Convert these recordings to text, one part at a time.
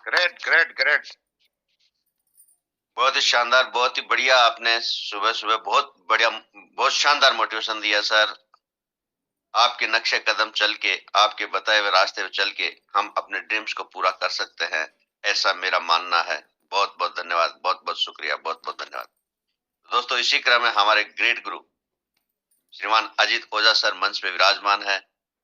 Great great great. बहुत ही शानदार, बहुत ही बढ़िया। आपने सुबह सुबह बहुत बढ़िया, बहुत शानदार मोटिवेशन दिया सर। आपके नक्शे कदम चल के, आपके बताए हुए रास्ते पे चल के हम अपने ड्रीम्स को पूरा कर सकते हैं, ऐसा मेरा मानना है। बहुत बहुत धन्यवाद, बहुत बहुत शुक्रिया, बहुत बहुत धन्यवाद। दोस्तों, इसी क्रम में हमारे ग्रेट गुरु श्रीमान अजीत ओझा सर मंच पे विराजमान है,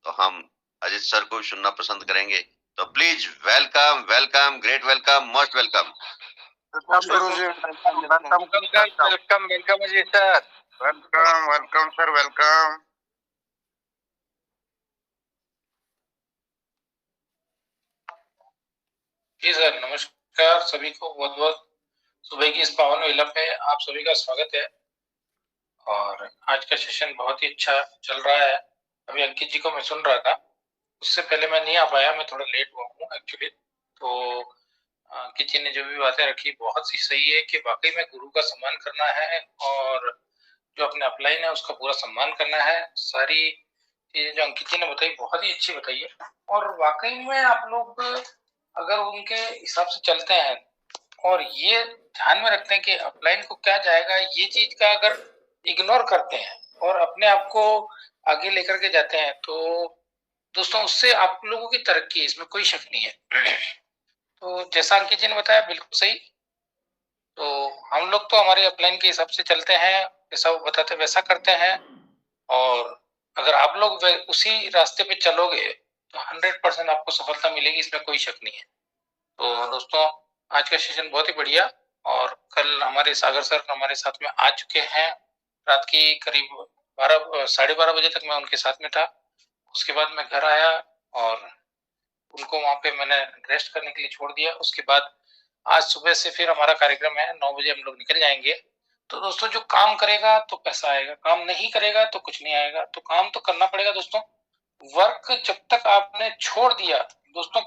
तो हम अजीत सर को भी सुनना पसंद करेंगे। तो please welcome welcome, great welcome, most welcome. Welcome welcome जी sir. Welcome welcome sir, welcome. जी सर, नमस्कार सभी को। बहुत बहुत सुबह की इस पावन वेला पे आप सभी का स्वागत है। और आज का सेशन बहुत ही अच्छा चल रहा है। अभी अंकित जी को मैं सुन रहा था, उससे पहले मैं नहीं आ पाया, मैं थोड़ा लेट हुआ हूँ एक्चुअली। तो अंकित जी ने जो भी बातें रखी बहुत सी सही है कि वाकई में गुरु का सम्मान करना है और जो अपने अपलाइन है उसका पूरा सम्मान करना है। सारी चीजें जो अंकित जी ने बताई बहुत ही अच्छी बताई है। और वाकई में आप लोग अगर उनके हिसाब से चलते हैं और ये ध्यान में रखते हैं कि अपलाइन को क्या जाएगा, ये चीज का अगर इग्नोर करते हैं और अपने आप को आगे लेकर के जाते हैं, तो दोस्तों उससे आप लोगों की तरक्की, इसमें कोई शक नहीं है। तो जैसा अंकित जी ने बताया बिल्कुल सही। तो हम लोग तो हमारे अपलाइन के हिसाब से चलते हैं, जैसा वो बताते वैसा करते हैं। और अगर आप लोग उसी रास्ते पे चलोगे तो 100% आपको सफलता मिलेगी, इसमें कोई शक नहीं है। तो दोस्तों, आज का सेशन बहुत ही बढ़िया। और कल हमारे सागर सर हमारे साथ में आ चुके हैं। रात की करीब 12 साढ़े 12 बजे तक मैं उनके साथ में था। उसके बाद मैं घर आया और उनको वहां पे मैंने रेस्ट करने के लिए छोड़ दिया। उसके बाद आज सुबह से फिर हमारा कार्यक्रम है, 9 बजे हम लोग निकल जाएंगे। तो दोस्तों, जो काम करेगा तो पैसा आएगा, काम नहीं करेगा तो कुछ नहीं आएगा। तो काम तो करना पड़ेगा दोस्तों। वर्क जब तक आपने छोड़ दिया दोस्तों,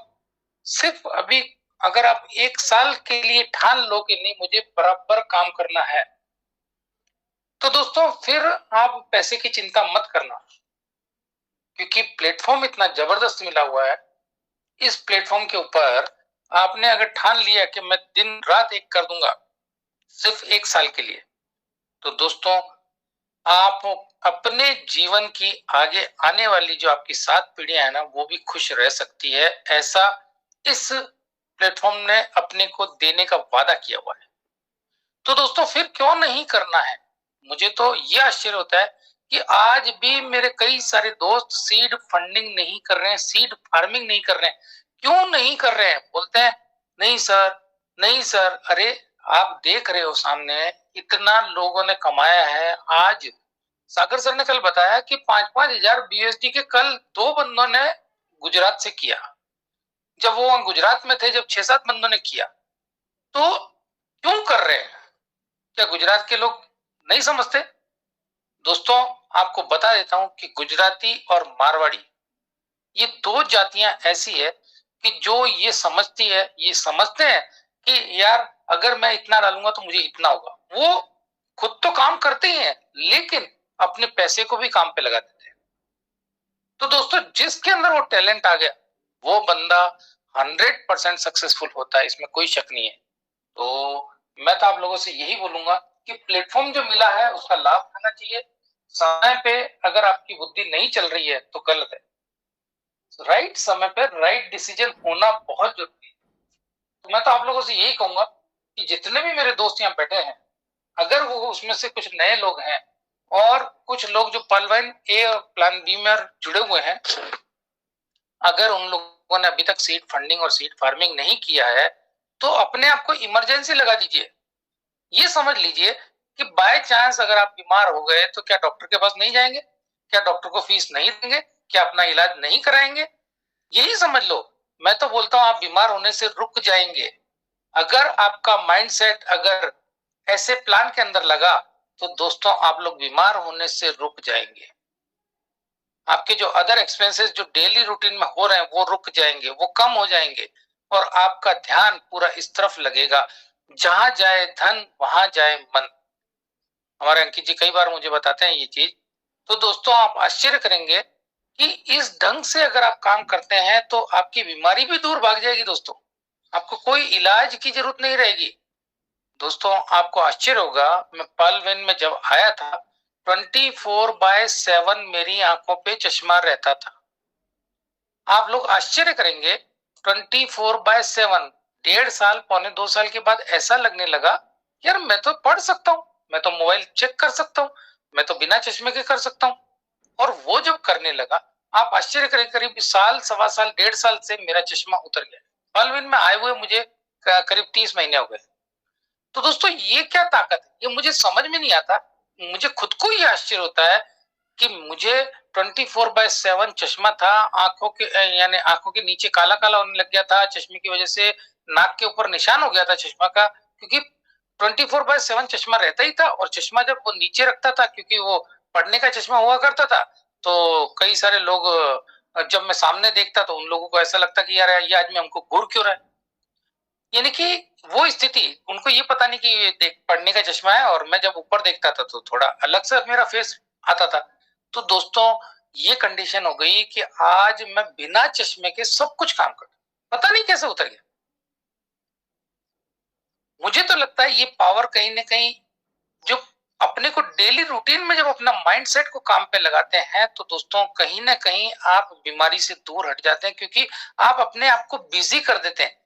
सिर्फ अभी अगर आप 1 साल के लिए ठान लो कि नहीं मुझे बराबर काम करना है, तो दोस्तों फिर आप पैसे की चिंता मत करना, क्योंकि प्लेटफॉर्म इतना जबरदस्त मिला हुआ है। इस प्लेटफॉर्म के ऊपर आपने अगर ठान लिया कि मैं दिन रात एक कर दूंगा सिर्फ 1 साल के लिए, तो दोस्तों आप अपने जीवन की आगे आने वाली जो आपकी 7 पीढ़ियां है ना, वो भी खुश रह सकती है। ऐसा इस प्लेटफॉर्म ने अपने को देने का वादा किया हुआ है। तो दोस्तों फिर क्यों नहीं करना है। मुझे तो ये आश्चर्य होता है कि आज भी मेरे कई सारे दोस्त सीड फंडिंग नहीं कर रहे हैं, सीड फार्मिंग नहीं कर रहे हैं। क्यों नहीं कर रहे हैं? बोलते हैं नहीं सर, नहीं सर। अरे आप देख रहे हो सामने इतना लोगों ने कमाया है। आज सागर सर ने कल बताया कि 5-5 हजार BUSD के कल 2 बंदों ने गुजरात से किया। जब वो गुजरात में थे, जब 6-7 बंदों ने किया, तो क्यों कर रहे हैं? क्या गुजरात के लोग नहीं समझते? दोस्तों आपको बता देता हूं कि गुजराती और मारवाड़ी ये 2 जातियां ऐसी है कि जो ये समझती है, ये समझते हैं कि यार अगर मैं इतना डालूंगा तो मुझे इतना होगा। वो खुद तो काम करते ही हैं, लेकिन अपने पैसे को भी काम पे लगा देते हैं। तो दोस्तों जिसके अंदर वो टैलेंट आ गया, वो बंदा 100% सक्सेसफुल होता है, इसमें कोई शक नहीं है। तो मैं तो आप लोगों से यही बोलूंगा कि प्लेटफॉर्म जो मिला है उसका लाभ उठाना चाहिए। समय पे अगर आपकी बुद्धि नहीं चल रही है तो गलत है। राइट समय पे राइट डिसीजन होना बहुत जरूरी है। तो मैं तो आप लोगों से यही कहूंगा कि जितने भी मेरे दोस्त यहाँ बैठे हैं, अगर वो उसमें से कुछ नए लोग हैं और कुछ लोग जो प्लान ए और प्लान बी में जुड़े हुए हैं, अगर उन लोगों ने अभी तक सीड फंडिंग और सीड फार्मिंग नहीं किया है, तो अपने आप को इमरजेंसी लगा दीजिए। ये समझ लीजिए कि बाय चांस अगर आप बीमार हो गए तो क्या डॉक्टर के पास नहीं जाएंगे? क्या डॉक्टर को फीस नहीं देंगे? क्या अपना इलाज नहीं कराएंगे? यही समझ लो। मैं तो बोलता हूं आप बीमार होने से रुक जाएंगे। अगर आपका माइंडसेट अगर ऐसे प्लान के अंदर लगा, तो दोस्तों आप लोग बीमार होने से रुक जाएंगे। आपके जो अदर एक्सपेंसेस जो डेली रूटीन में हो रहे हैं वो रुक जाएंगे, वो कम हो जाएंगे। और आपका ध्यान पूरा इस तरफ लगेगा, जहां जाए धन वहां जाए मन। हमारे अंकित जी कई बार मुझे बताते हैं ये चीज। तो दोस्तों आप आश्चर्य करेंगे कि इस ढंग से अगर आप काम करते हैं तो आपकी बीमारी भी दूर भाग जाएगी दोस्तों। आपको कोई इलाज की जरूरत नहीं रहेगी। दोस्तों आपको आश्चर्य होगा, मैं पलवेन में जब आया था 24/7 मेरी आंखों पे चश्मा रहता था। आप लोग आश्चर्य करेंगे, 24/7 1.5 साल 2.5 साल के बाद ऐसा लगने लगा, यार मैं तो पढ़ सकता हूँ, मैं तो मोबाइल चेक कर सकता हूँ, मैं तो बिना चश्मे के कर सकता हूँ। और वो जब करने लगा, आप आश्चर्य करें, करीब साल, सवा साल, 1.5 साल से मेरा चश्मा उतर गया। पलवेन में आए हुए मुझे करीब 30 महीने हो गए। तो दोस्तों ये क्या ताकत है, ये मुझे समझ में नहीं आता। मुझे खुद को ही आश्चर्य होता है कि मुझे 24/7 चश्मा था, आंखों के यानी आंखों के नीचे काला काला होने लग गया था चश्मे की वजह से, नाक के ऊपर निशान हो गया था चश्मा का, क्योंकि 24/7 चश्मा रहता ही था। और चश्मा जब वो नीचे रखता था, क्योंकि वो पढ़ने का चश्मा हुआ करता था, तो कई सारे लोग जब मैं सामने देखता तो उन लोगों को ऐसा लगता कि यार ये आदमी हमको घूर क्यों रहा है। यानी कि वो स्थिति, उनको ये पता नहीं कि ये देख पढ़ने का चश्मा है, और मैं जब ऊपर देखता था तो थोड़ा अलग सा मेरा फेस आता था। तो दोस्तों ये कंडीशन हो गई कि आज मैं बिना चश्मे के सब कुछ काम करता, पता नहीं कैसे उतर गया। मुझे तो लगता है ये पावर कहीं ना कहीं, जो अपने को डेली रूटीन में जब अपना माइंडसेट को काम पे लगाते हैं, तो दोस्तों कहीं ना कहीं आप बीमारी से दूर हट जाते हैं, क्योंकि आप अपने आप को बिजी कर देते हैं।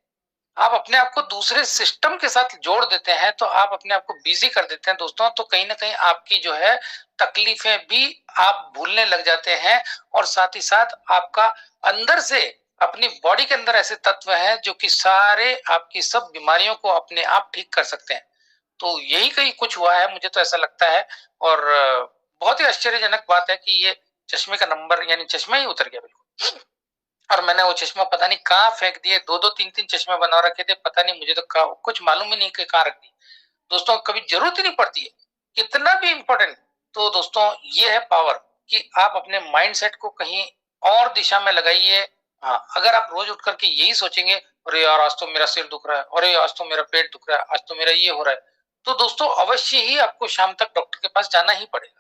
आप अपने आप को दूसरे सिस्टम के साथ जोड़ देते हैं, तो आप अपने आप को बिजी कर देते हैं दोस्तों, तो कहीं ना कहीं आपकी जो है तकलीफें भी आप भूलने लग जाते हैं। और साथ ही साथ आपका अंदर से, अपनी बॉडी के अंदर ऐसे तत्व हैं जो कि सारे आपकी सब बीमारियों को अपने आप ठीक कर सकते हैं। तो यही कहीं कुछ हुआ है, मुझे तो ऐसा लगता है। और बहुत ही आश्चर्यजनक बात है कि ये चश्मे का नंबर, यानी चश्मा ही उतर गया बिल्कुल। और मैंने वो चश्मा पता नहीं कहाँ फेंक दिए, 2-2 3-3 चश्मे बना रखे थे, पता नहीं, मुझे तो कुछ मालूम ही नहीं कि कहाँ रख दिए। दोस्तों कभी जरूरत ही नहीं पड़ती है, कितना भी इंपॉर्टेंट। तो दोस्तों ये है पावर, कि आप अपने माइंडसेट को कहीं और दिशा में लगाइए। हाँ, अगर आप रोज उठ करके यही सोचेंगे, अरे यार आज तो मेरा सिर दुख रहा है, अरे आज तो मेरा पेट दुख रहा है, आज तो मेरा ये हो रहा है, तो दोस्तों अवश्य ही आपको शाम तक डॉक्टर के पास जाना ही पड़ेगा।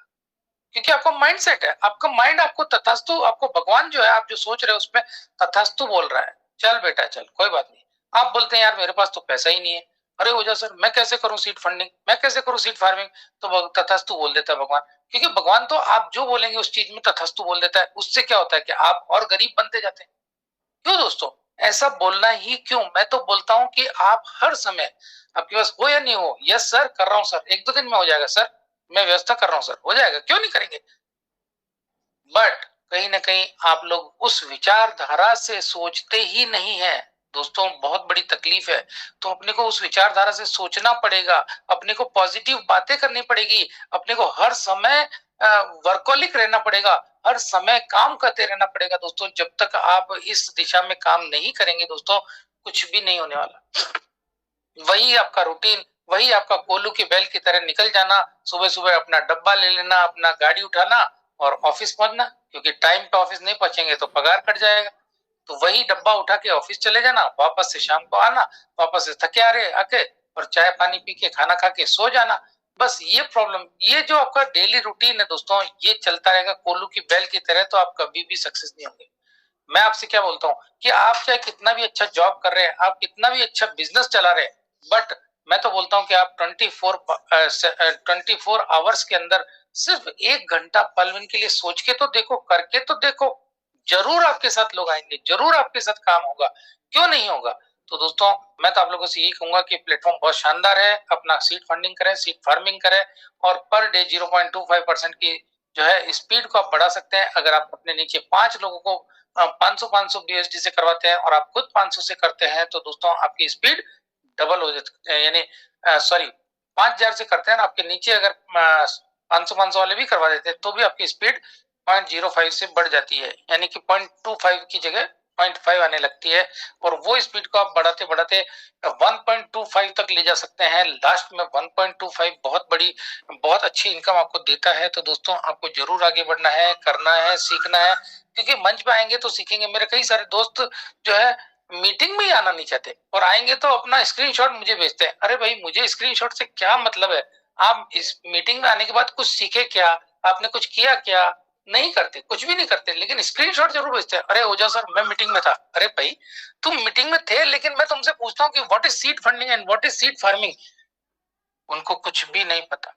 क्योंकि आपका माइंड सेट है, आपका माइंड आपको तथास्तु, आपको भगवान जो है, आप जो सोच रहे हो उसमें तथास्तु बोल रहा है, चल बेटा चल, कोई बात नहीं। आप बोलते हैं यार मेरे पास तो पैसा ही नहीं है, अरे हो जा सर, मैं कैसे करूं सीड फंडिंग, मैं कैसे करूं सीड फार्मिंग, तो तथास्तु बोल देता है भगवान। क्योंकि भगवान तो आप जो बोलेंगे उस चीज में तथास्तु बोल देता है। उससे क्या होता है कि आप और गरीब बनते जाते हैं। क्यों दोस्तों, ऐसा बोलना ही क्यों। मैं तो बोलता हूं कि आप हर समय, आपके पास हो या नहीं हो, यस सर कर रहा हूं सर, 1-2 दिन में हो जाएगा सर, मैं व्यवस्था कर रहा हूं सर, हो जाएगा, क्यों नहीं करेंगे। बट कहीं ना कहीं आप लोग उस विचारधारा से सोचते ही नहीं है दोस्तों, बहुत बड़ी तकलीफ है। तो अपने को उस विचारधारा से सोचना पड़ेगा, अपने को पॉजिटिव बातें करनी पड़ेगी, अपने को हर समय वर्कोलिक रहना पड़ेगा, हर समय काम करते रहना पड़ेगा दोस्तों। जब तक आप इस दिशा में काम नहीं करेंगे दोस्तों, कुछ भी नहीं होने वाला। वही आपका रूटीन, वही आपका कोल्लू की बैल की तरह निकल जाना, सुबह सुबह अपना डब्बा ले लेना, अपना गाड़ी उठाना और ऑफिस पहुंचना, क्योंकि टाइम पे ऑफिस नहीं पहुंचेंगे तो पगार कट जाएगा। तो वही डब्बा उठा के ऑफिस चले जाना, वापस से शाम को आना, वापस से थके आ रहे आके और चाय पानी पी के खाना खा के सो जाना। बस ये प्रॉब्लम, ये जो आपका डेली रूटीन है दोस्तों, ये चलता रहेगा कोल्लू की बैल की तरह, तो आप कभी भी सक्सेस नहीं होंगे। मैं आपसे क्या बोलता हूँ कि आप चाहे कितना भी अच्छा जॉब कर रहे हैं, आप कितना भी अच्छा बिजनेस चला रहे हैं, बट मैं तो बोलता हूँ कि आप 24 आवर्स के अंदर सिर्फ 1 घंटा पलविन के लिए सोच के तो देखो, करके तो देखो, जरूर आपके साथ लोग आएंगे, जरूर आपके साथ काम होगा, क्यों नहीं होगा। तो दोस्तों मैं तो आप लोगों से यही कहूंगा कि प्लेटफॉर्म बहुत शानदार है, अपना सीड फंडिंग करें, सीड फार्मिंग करें, और पर डे 0.25% की जो है स्पीड को आप बढ़ा सकते हैं। अगर आप अपने नीचे 5 लोगों को 500 BSD से करवाते हैं और आप खुद 500 से करते हैं, तो दोस्तों आपकी स्पीड डबल हो जाती है। यानी सॉरी, 5,000 से करते हैं ना, आपके नीचे अगर 500 वाले भी करवा देते हैं तो भी आपकी स्पीड 0.05 से बढ़ जाती है, यानी कि 0.25 की जगह 0.5 आने लगती है। और वो स्पीड को आप बढ़ाते बढ़ाते 1.25 तक ले जा सकते हैं। लास्ट में 1.25 बहुत बड़ी, बहुत अच्छी इनकम आपको देता है। तो दोस्तों आपको जरूर आगे बढ़ना है, करना है, सीखना है, क्योंकि मंच पे आएंगे तो सीखेंगे। मेरे कई सारे दोस्त जो है मीटिंग में ही आना नहीं चाहते, और आएंगे तो अपना स्क्रीनशॉट मुझे भेजते हैं। अरे भाई, मुझे स्क्रीनशॉट से क्या मतलब है, आप इस मीटिंग में आने के बाद कुछ सीखे क्या, आपने कुछ किया क्या, नहीं करते, कुछ भी नहीं करते, लेकिन स्क्रीनशॉट जरूर भेजते हैं। अरे ओझा सर मैं मीटिंग में था। अरे भाई तुम मीटिंग में थे, लेकिन मैं तुमसे पूछता हूँ कि what is seed funding and what is seed farming, उनको कुछ भी नहीं पता।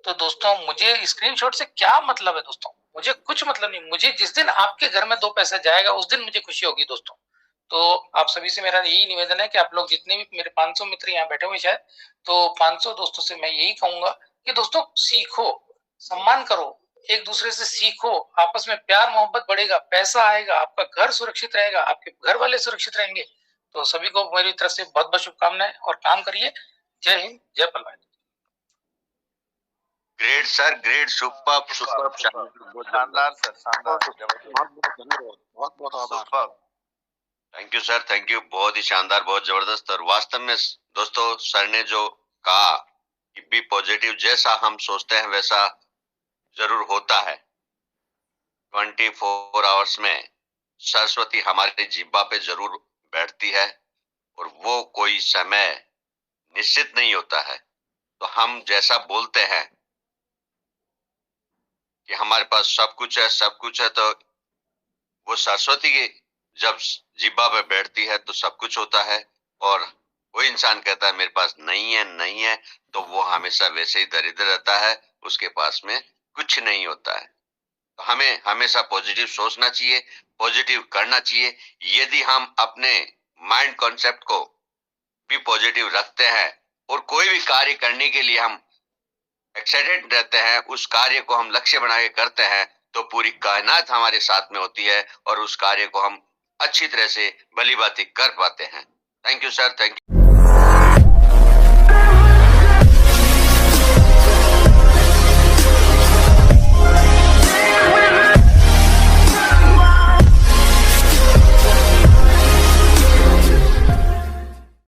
तो दोस्तों मुझे स्क्रीनशॉट से क्या मतलब है दोस्तों, मुझे कुछ मतलब नहीं। मुझे जिस दिन आपके घर में 2 पैसा जाएगा उस दिन मुझे खुशी होगी दोस्तों। तो आप सभी से मेरा यही निवेदन है कि आप लोग जितने भी मेरे 500 मित्र यहाँ बैठे हुए शायद, तो 500 दोस्तों से मैं यही कहूंगा कि दोस्तों सीखो, सम्मान करो, एक दूसरे से सीखो, आपस में प्यार मोहब्बत बढ़ेगा, पैसा आएगा, आपका घर सुरक्षित रहेगा, आपके घर वाले सुरक्षित रहेंगे। तो सभी को मेरी तरफ से बहुत बहुत शुभकामनाएं और काम करिए। जय हिंद, जय पलवान। Great sir, great, super super, शानदार सर, शानदार, बहुत बहुत आभार। Thank you sir, thank you, बहुत ही शानदार, बहुत जबरदस्त। और वास्तव में दोस्तों सर ने जो कहा कि बी पॉजिटिव, जैसा हम सोचते हैं वैसा जरूर होता है। 24 आवर्स में सरस्वती हमारे जिब्बा पे जरूर बैठती है और वो कोई समय निश्चित नहीं होता है। तो हम जैसा बोलते हैं कि हमारे पास सब कुछ है, सब कुछ है, तो वो सरस्वती की जब जिब्बा पे बैठती है तो सब कुछ होता है। और वो इंसान कहता है मेरे पास नहीं है, नहीं है, तो वो हमेशा वैसे ही दरिद्र रहता है, उसके पास में कुछ नहीं होता है। तो हमें हमेशा पॉजिटिव सोचना चाहिए, पॉजिटिव करना चाहिए। यदि हम अपने माइंड कॉन्सेप्ट को भी पॉजिटिव रखते हैं और कोई भी कार्य करने के लिए हम एक्साइटेड रहते हैं, उस कार्य को हम लक्ष्य बना के करते हैं, तो पूरी कायनात हमारे साथ में होती है और उस कार्य को हम अच्छी तरह से भली भांति कर पाते हैं। Thank you sir, thank you.